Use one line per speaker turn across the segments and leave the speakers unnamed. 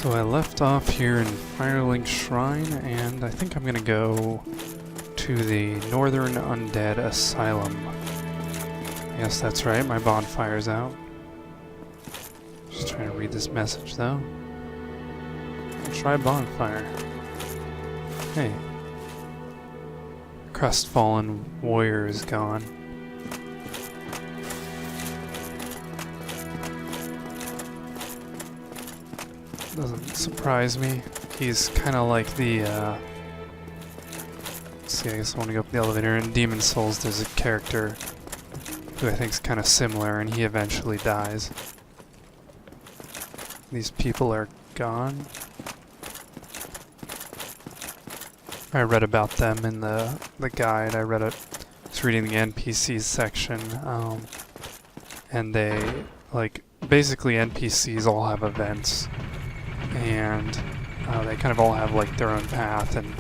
So I left off here in Firelink Shrine, and I think I'm gonna go to the Northern Undead Asylum. Yes, that's right, my bonfire's out. Just trying to read this message though. I'll try bonfire. Hey. Crestfallen warrior is gone. Doesn't surprise me. He's kind of like the, let's see, I guess I want to go up the elevator. In Demon Souls, there's a character who I think is kind of similar, and he eventually dies. These people are gone. I read about them in the guide. I was reading the NPCs section, and they, like, basically NPCs all have events. And they kind of all have like their own path, and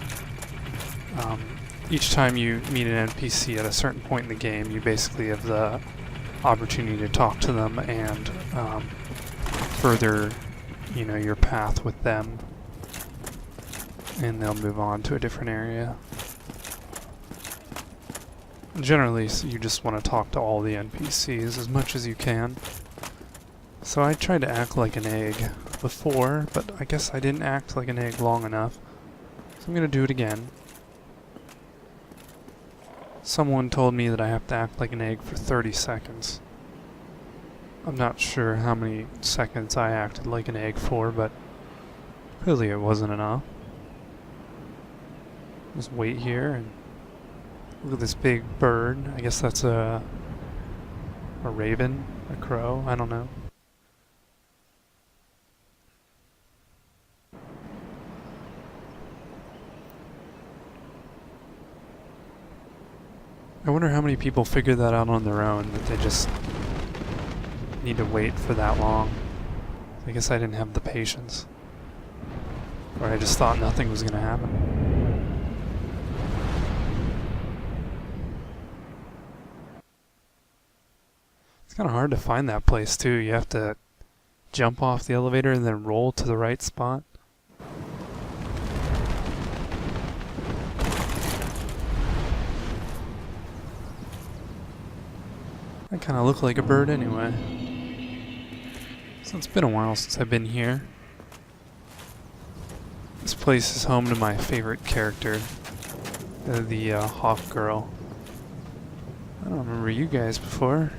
each time you meet an NPC at a certain point in the game, you basically have the opportunity to talk to them and further, you know, your path with them, and they'll move on to a different area. Generally, you just want to talk to all the NPCs as much as you can. So I tried to act like an egg before, but I guess I didn't act like an egg long enough. So I'm gonna do it again. Someone told me that I have to act like an egg for 30 seconds. I'm not sure how many seconds I acted like an egg for, but clearly it wasn't enough. Just wait here and look at this big bird. I guess that's a raven, a crow, I don't know. I wonder how many people figure that out on their own, that they just need to wait for that long. I guess I didn't have the patience. Or I just thought nothing was gonna happen. It's kinda hard to find that place too. You have to jump off the elevator and then roll to the right spot. I kind of look like a bird anyway. So it's been a while since I've been here. This place is home to my favorite character, the Hawk Girl. I don't remember you guys before.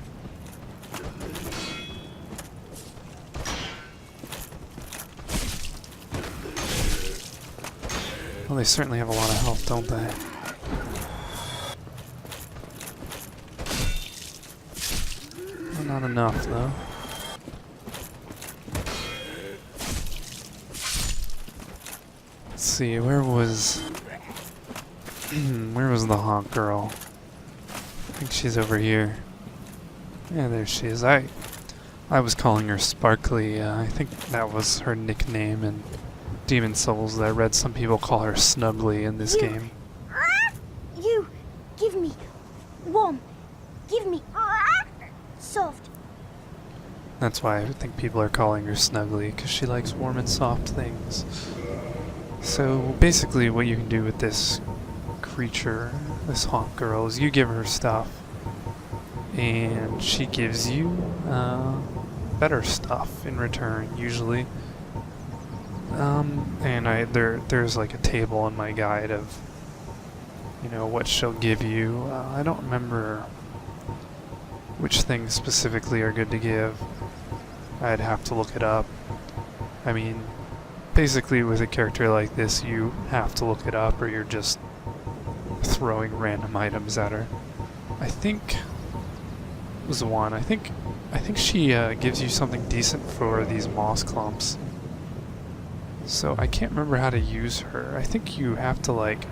Well, they certainly have a lot of health, don't they? Not enough, though. Let's see, where was the Hawk Girl? I think she's over here. Yeah, there she is. I was calling her Sparkly. I think that was her nickname in Demon Souls. I read some people call her Snuggly in this game.
You give me warm. Give me soft.
That's why I think people are calling her Snuggly, because she likes warm and soft things. So basically what you can do with this creature, this Hawk Girl, is you give her stuff, and she gives you better stuff in return, usually. And there's like a table in my guide of, you know, what she'll give you. I don't remember which things specifically are good to give. I'd have to look it up. I mean, basically with a character like this, you have to look it up or you're just throwing random items at her. I think it was one. I think she gives you something decent for these moss clumps. So I can't remember how to use her. I think you have to like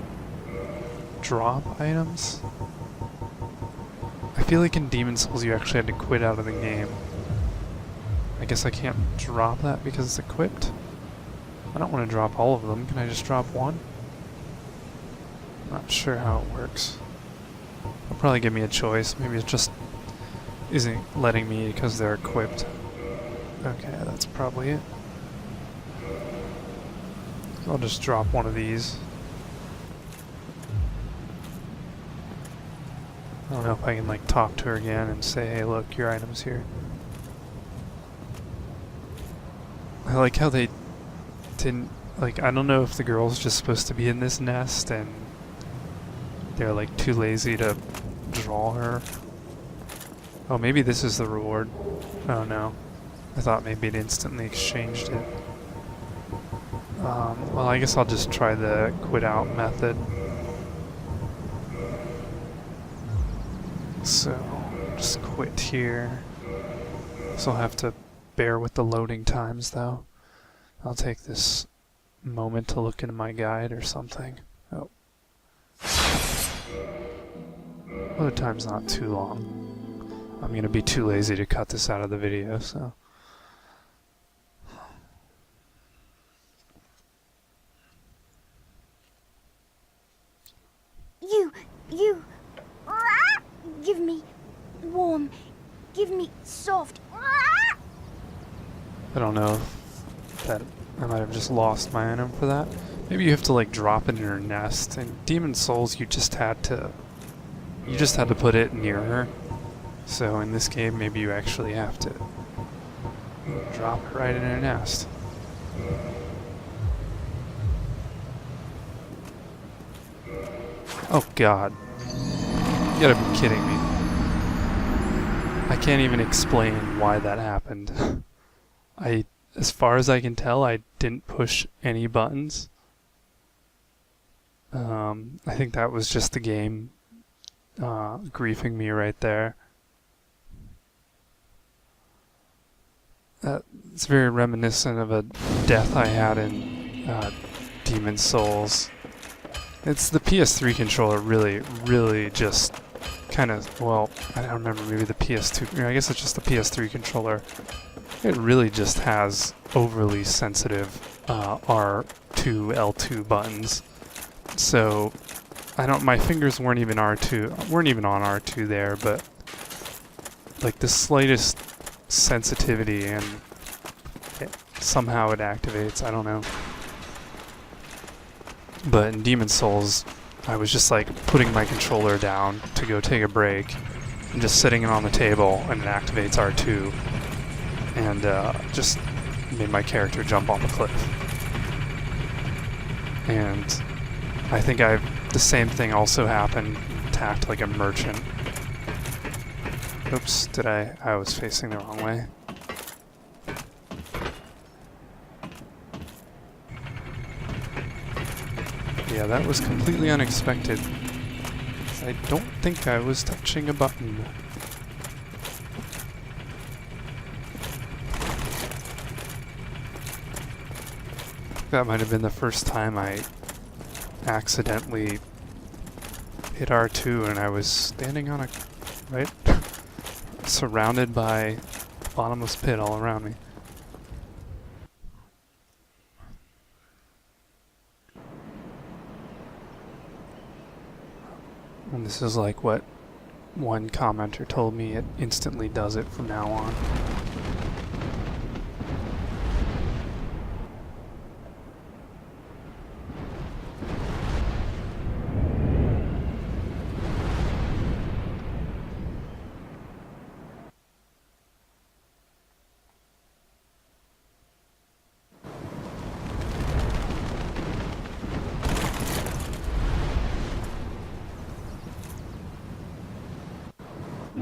drop items. I feel like in Demon Souls you actually had to quit out of the game. I guess I can't drop that because it's equipped. I don't want to drop all of them. Can I just drop one? Not sure how it works. It'll probably give me a choice. Maybe it just isn't letting me because they're equipped. Okay, that's probably it. I'll just drop one of these. I don't know if I can like talk to her again and say, hey look, your item's here. I like how they didn't, like, I don't know if the girl's just supposed to be in this nest and they're like too lazy to draw her. Oh, maybe this is the reward. Oh no. I thought maybe it instantly exchanged it. Well, I guess I'll just try the quit out method. So, just quit here. So I'll have to bear with the loading times though. I'll take this moment to look into my guide or something. Oh. Load time's not too long. I'm gonna be too lazy to cut this out of the video, so.
You, give me warm, give me soft.
I don't know if that I might have just lost my item for that. Maybe you have to like drop it in her nest. In Demon Souls you just had to put it near her. So in this game maybe you actually have to drop it right in her nest. Oh god. You gotta be kidding me. I can't even explain why that happened. As far as I can tell, I didn't push any buttons. I think that was just the game griefing me right there. It's very reminiscent of a death I had in Demon Souls. It's the PS3 controller really just kind of, well, I don't remember, maybe the PS2, I guess it's just the PS3 controller. It really just has overly sensitive R2, L2 buttons. So, my fingers weren't even on R2 there, but like the slightest sensitivity and somehow it activates, I don't know. But in Demon Souls, I was just like putting my controller down to go take a break and just sitting it on the table and it activates R2 and just made my character jump on the cliff. And I think the same thing also happened, attacked like a merchant. Oops, I was facing the wrong way. Yeah, that was completely unexpected. I don't think I was touching a button. That might have been the first time I accidentally hit R2 and I was standing on surrounded by bottomless pit all around me. And this is like what one commenter told me, it instantly does it from now on.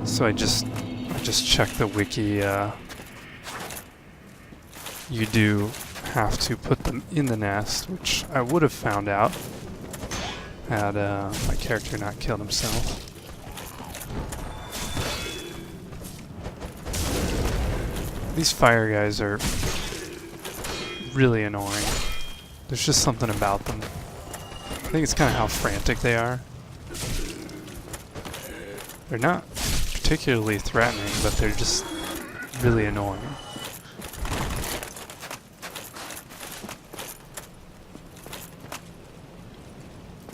So I just checked the wiki. You do have to put them in the nest, which I would have found out had my character not killed himself. These fire guys are really annoying. There's just something about them. I think it's kind of how frantic they are. They're not particularly threatening, but they're just really annoying.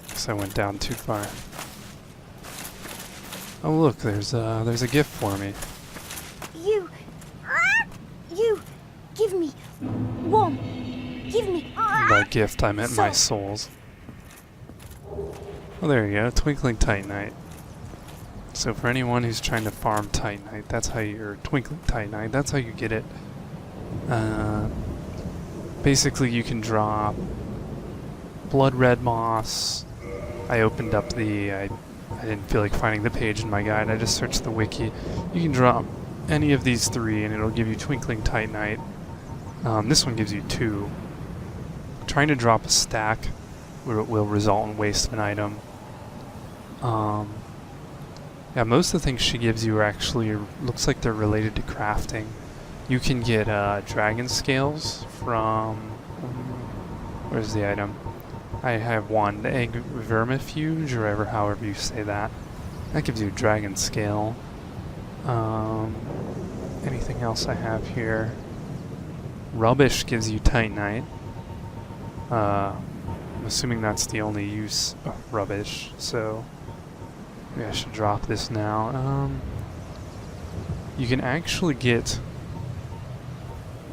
Guess I went down too far. Oh look, there's a gift for me.
You give me warm, Give me.
And by gift, I meant my
Soft.
souls. Well, there you go, Twinkling Titanite. So for anyone who's trying to farm Titanite, that's how you're Twinkling Titanite. That's how you get it. Basically, you can drop blood red moss. I opened up the. I didn't feel like finding the page in my guide. I just searched the wiki. You can drop any of these 3, and it'll give you Twinkling Titanite. This one gives you 2. Trying to drop a stack will result in waste of an item. Yeah, most of the things she gives you are actually, looks like they're related to crafting. You can get dragon scales from, where's the item? I have one, the egg vermifuge, or however you say that. That gives you a dragon scale. Anything else I have here? Rubbish gives you Titanite. I'm assuming that's the only use of rubbish, so maybe I should drop this now. You can actually get,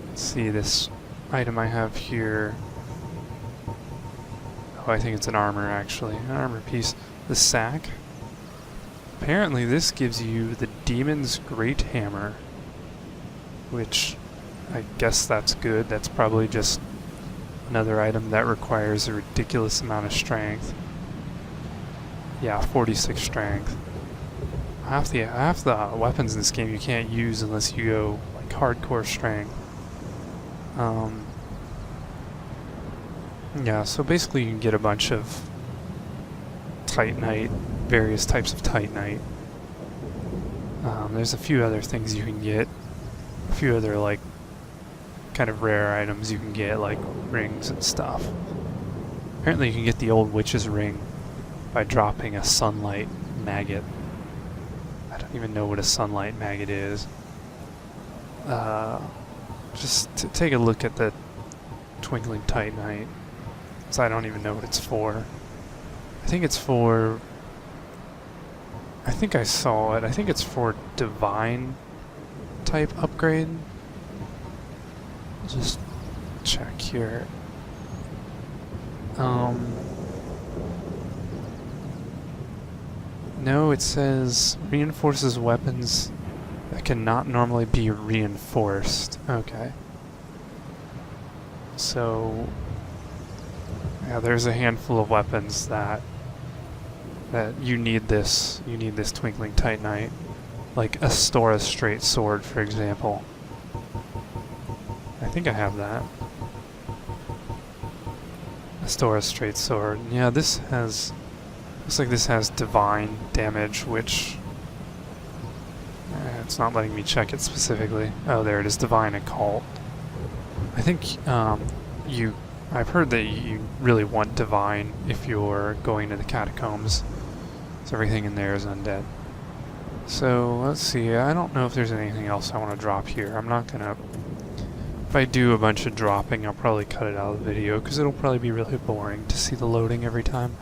let's see, this item I have here. Oh, I think it's an armor actually, an armor piece. The sack. Apparently this gives you the Demon's Great Hammer, which I guess that's good. That's probably just another item that requires a ridiculous amount of strength. Yeah, 46 strength. Half the weapons in this game you can't use unless you go like hardcore strength. Yeah, so basically you can get a bunch of Titanite, various types of Titanite. There's a few other things you can get, a few other like kind of rare items you can get, like rings and stuff. Apparently you can get the old witch's ring by dropping a sunlight maggot. I don't even know what a sunlight maggot is. Just take a look at the Twinkling Titanite. So I don't even know what it's for. I think it's for, I think I saw it. I think it's for divine type upgrade. I'll just check here. No, it says reinforces weapons that cannot normally be reinforced. Okay. So yeah, there's a handful of weapons that you need this Twinkling Titanite, like a straight sword, for example. I think I have that. A straight sword. Yeah, this has, looks like this has divine damage, which it's not letting me check it specifically. Oh, there it is, divine occult. I think I've heard that you really want divine if you're going to the catacombs. So everything in there is undead. So let's see, I don't know if there's anything else I want to drop here. I'm not gonna, if I do a bunch of dropping, I'll probably cut it out of the video because it'll probably be really boring to see the loading every time.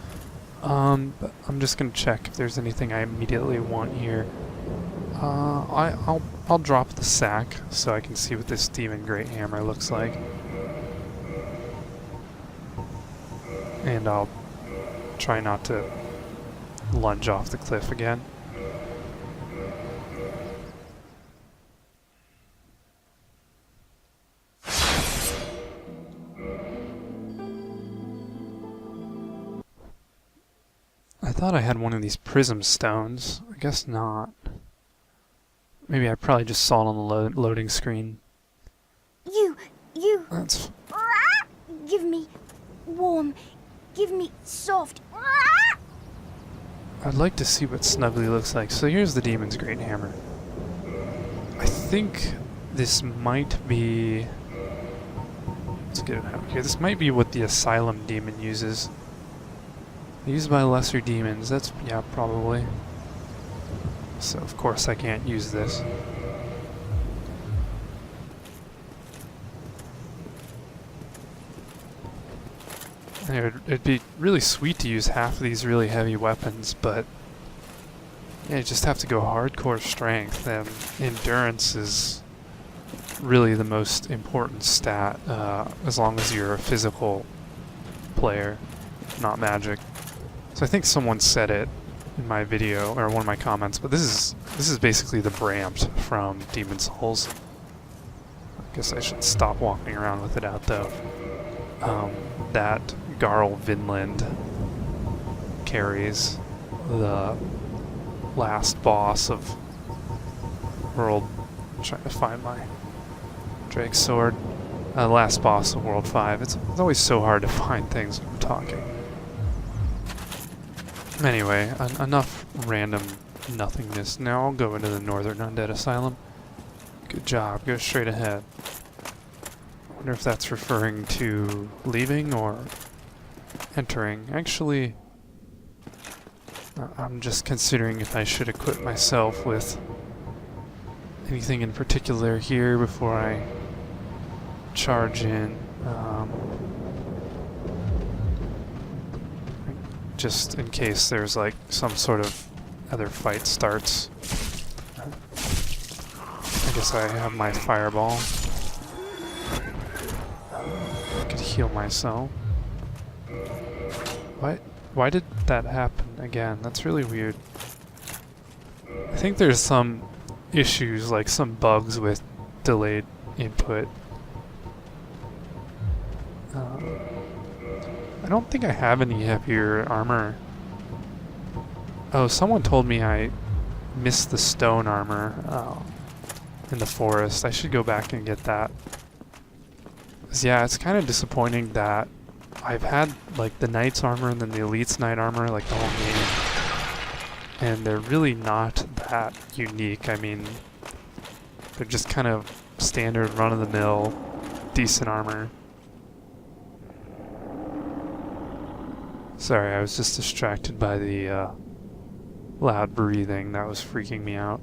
But I'm just gonna check if there's anything I immediately want here. I'll drop the sack so I can see what this Demon Great Hammer looks like. And I'll try not to lunge off the cliff again. I thought I had one of these prism stones. I guess not. Maybe I probably just saw it on the loading screen.
You.
That's...
Give me warm. Give me soft.
I'd like to see what Snuggly looks like. So here's the Demon's Great Hammer. I think this might be... Let's get it out here. This might be what the Asylum demon uses. Used by lesser demons. That's, yeah, probably. So of course I can't use this. It'd be really sweet to use half of these really heavy weapons, but yeah, you just have to go hardcore strength, and endurance is really the most important stat, as long as you're a physical player, not magic. So I think someone said it in my video, or one of my comments, but this is basically the Bramped from Demon Souls. I guess I should stop walking around with it out though. That Garl Vinland carries the last boss of World... I'm trying to find my Drake's sword. Last boss of World 5. It's always so hard to find things when I'm talking. Anyway, enough random nothingness. Now I'll go into the Northern Undead Asylum. Good job. Go straight ahead. Wonder if that's referring to leaving or entering. Actually, I'm just considering if I should equip myself with anything in particular here before I charge in. Just in case there's like some sort of other fight starts. I guess I have my fireball. I could heal myself. What? Why did that happen again? That's really weird. I think there's some issues, like some bugs with delayed input. I don't think I have any heavier armor. Oh, someone told me I missed the stone armor in the forest. I should go back and get that. 'Cause yeah, it's kind of disappointing that I've had like the Knight's armor and then the Elite's Knight armor like the whole game. And they're really not that unique. I mean, they're just kind of standard run-of-the-mill, decent armor. Sorry, I was just distracted by the loud breathing. That was freaking me out.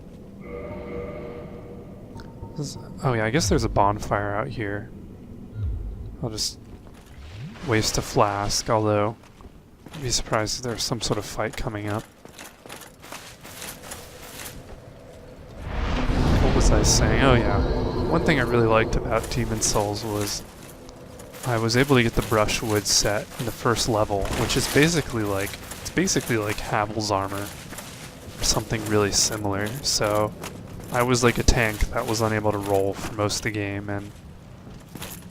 Oh yeah, I guess there's a bonfire out here. I'll just waste a flask, although I'd be surprised if there's some sort of fight coming up. What was I saying? Oh yeah, one thing I really liked about Demon Souls was I was able to get the brushwood set in the first level, which is basically like Havel's armor or something really similar. So I was like a tank that was unable to roll for most of the game, and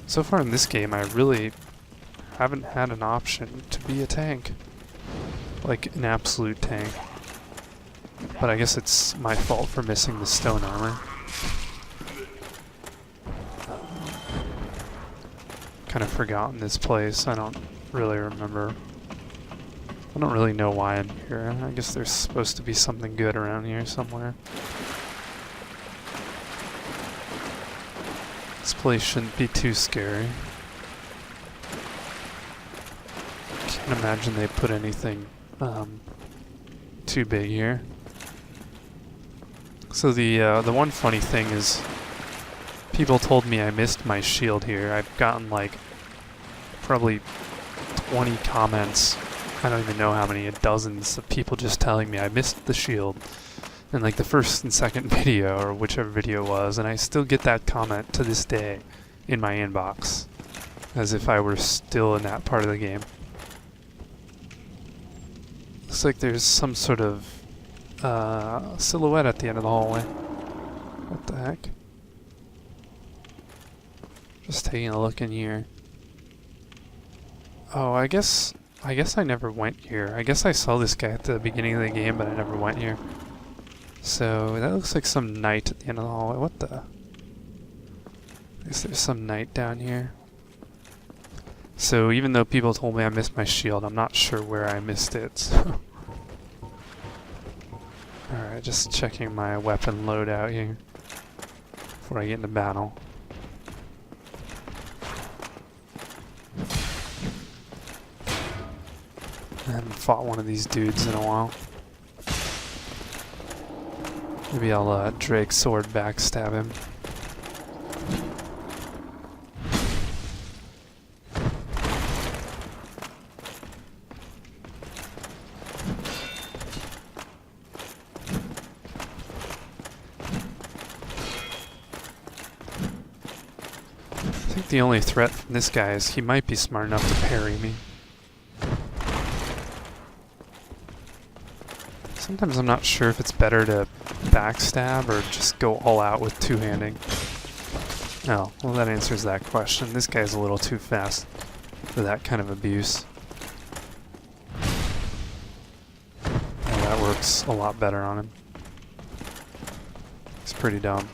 so far in this game I really haven't had an option to be a tank, like an absolute tank. But I guess it's my fault for missing the stone armor. Kind of forgotten this place. I don't really remember. I don't really know why I'm here. I guess there's supposed to be something good around here somewhere. This place shouldn't be too scary. Can't imagine they put anything too big here. So the one funny thing is, people told me I missed my shield here. I've gotten like probably 20 comments. I don't even know how many, dozens of people just telling me I missed the shield in like the first and second video or whichever video it was, and I still get that comment to this day in my inbox as if I were still in that part of the game. Looks like there's some sort of silhouette at the end of the hallway. What the heck? Just taking a look in here. Oh, I guess I never went here. I guess I saw this guy at the beginning of the game, but I never went here. So that looks like some knight at the end of the hallway. What the? I guess there's some knight down here. So even though people told me I missed my shield, I'm not sure where I missed it. So. Alright, just checking my weapon loadout here before I get into battle. I haven't fought one of these dudes in a while. Maybe I'll Drake's sword backstab him. think the only threat from this guy is he might be smart enough to parry me. Sometimes I'm not sure if it's better to backstab or just go all out with two-handing. Oh, well that answers that question. This guy's a little too fast for that kind of abuse. Oh, that works a lot better on him. He's pretty dumb.